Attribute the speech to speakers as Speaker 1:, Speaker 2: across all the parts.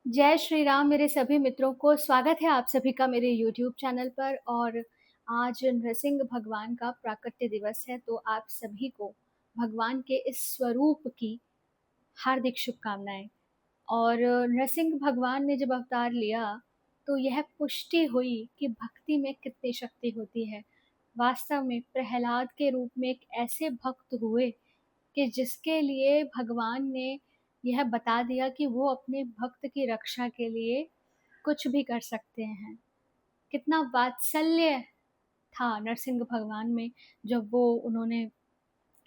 Speaker 1: जय श्री राम मेरे सभी मित्रों को स्वागत है आप सभी का मेरे YouTube चैनल पर। और आज नृसिंह भगवान का प्राकट्य दिवस है, तो आप सभी को भगवान के इस स्वरूप की हार्दिक शुभकामनाएं। और नृसिंह भगवान ने जब अवतार लिया तो यह पुष्टि हुई कि भक्ति में कितनी शक्ति होती है। वास्तव में प्रहलाद के रूप में एक ऐसे भक्त हुए कि जिसके लिए भगवान ने यह बता दिया कि वो अपने भक्त की रक्षा के लिए कुछ भी कर सकते हैं। कितना वात्सल्य था नरसिंह भगवान में जब वो उन्होंने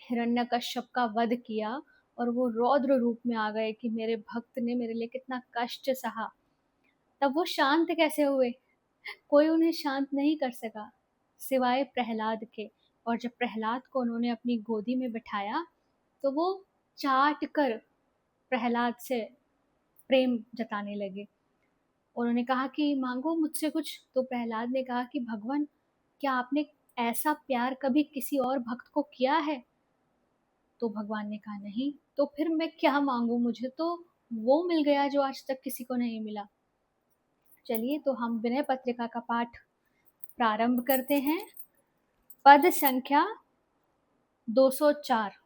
Speaker 1: हिरण्यकश्यप का वध किया और वो रौद्र रूप में आ गए कि मेरे भक्त ने मेरे लिए कितना कष्ट सहा। तब वो शांत कैसे हुए? कोई उन्हें शांत नहीं कर सका सिवाय प्रहलाद के। और जब प्रहलाद को उन्होंने अपनी गोदी में बिठाया तो वो चाट कर प्रहलाद से प्रेम जताने लगे। उन्होंने कहा कि मांगो मुझसे कुछ। तो प्रहलाद ने कहा कि भगवान, क्या आपने ऐसा प्यार कभी किसी और भक्त को किया है? तो भगवान ने कहा नहीं। तो फिर मैं क्या मांगू, मुझे तो वो मिल गया जो आज तक किसी को नहीं मिला। चलिए तो हम विनय पत्रिका का पाठ प्रारंभ करते हैं। पद संख्या 204।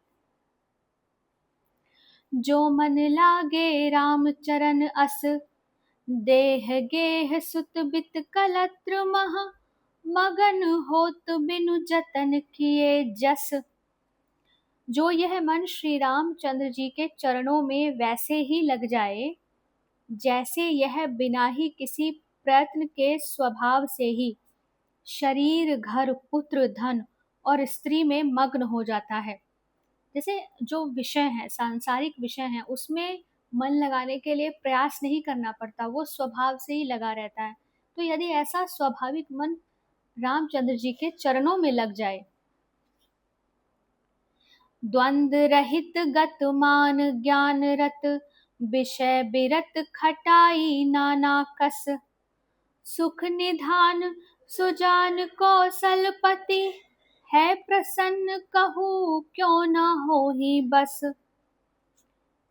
Speaker 1: जो मन लागे राम चरण अस, देह गेह सुत बित कलत्र मह, मगन होत बिनु जतन किए जस। जो यह मन श्री रामचंद्र जी के चरणों में वैसे ही लग जाए जैसे यह बिना ही किसी प्रयत्न के स्वभाव से ही शरीर, घर, पुत्र, धन और स्त्री में मग्न हो जाता है। जैसे जो विषय है, सांसारिक विषय है, उसमें मन लगाने के लिए प्रयास नहीं करना पड़ता, वो स्वभाव से ही लगा रहता है। तो यदि ऐसा स्वाभाविक मन रामचंद्र जी के चरणों में लग जाए, द्वंद रहित गत मान ज्ञान रत, विषय बिरत खटाई नाना कस, सुख निधान सुजान कौशलपति, है प्रसन्न कहूँ क्यों न हो ही बस।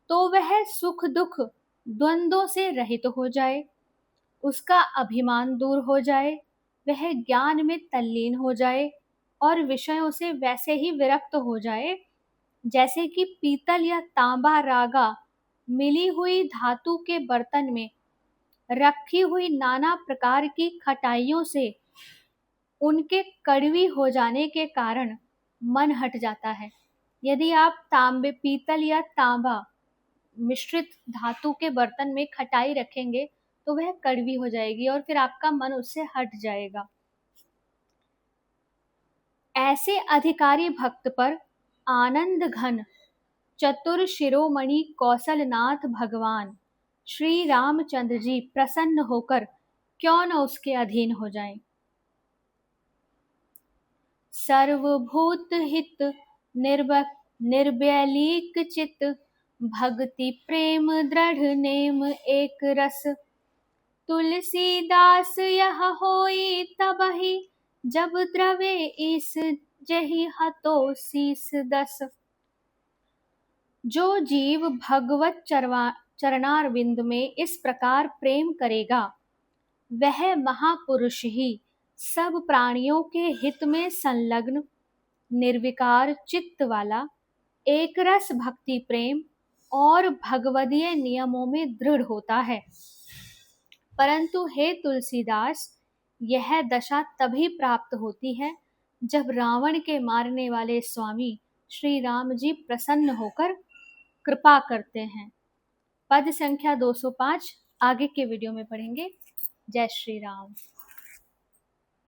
Speaker 1: तो वह सुख दुख द्वंद्वों से रहित हो जाए, उसका अभिमान दूर हो जाए, वह ज्ञान में तल्लीन हो जाए और विषयों से वैसे ही विरक्त हो जाए जैसे कि पीतल या तांबा रागा मिली हुई धातु के बर्तन में रखी हुई नाना प्रकार की खटाइयों से उनके कड़वी हो जाने के कारण मन हट जाता है। यदि आप तांबे, पीतल या तांबा मिश्रित धातु के बर्तन में खटाई रखेंगे तो वह कड़वी हो जाएगी और फिर आपका मन उससे हट जाएगा। ऐसे अधिकारी भक्त पर आनंद घन चतुर शिरोमणि कौशलनाथ भगवान श्री रामचंद्र जी प्रसन्न होकर क्यों न उसके अधीन हो जाएं। सर्वभूत हित निर्वैलीक चित, भक्ति प्रेम दृढ़ नेम एक रस, तुलसीदास यह होई तबहि, जब द्रवे इस जहि हतो शीस दस। जो जीव भगवत चरणारविंद में इस प्रकार प्रेम करेगा वह महापुरुष ही सब प्राणियों के हित में संलग्न निर्विकार चित्त वाला एक रस भक्ति प्रेम और भगवदीय नियमों में दृढ़ होता है। परंतु हे तुलसीदास, यह दशा तभी प्राप्त होती है जब रावण के मारने वाले स्वामी श्री राम जी प्रसन्न होकर कृपा करते हैं। पद संख्या 205 आगे के वीडियो में पढ़ेंगे। जय श्री राम।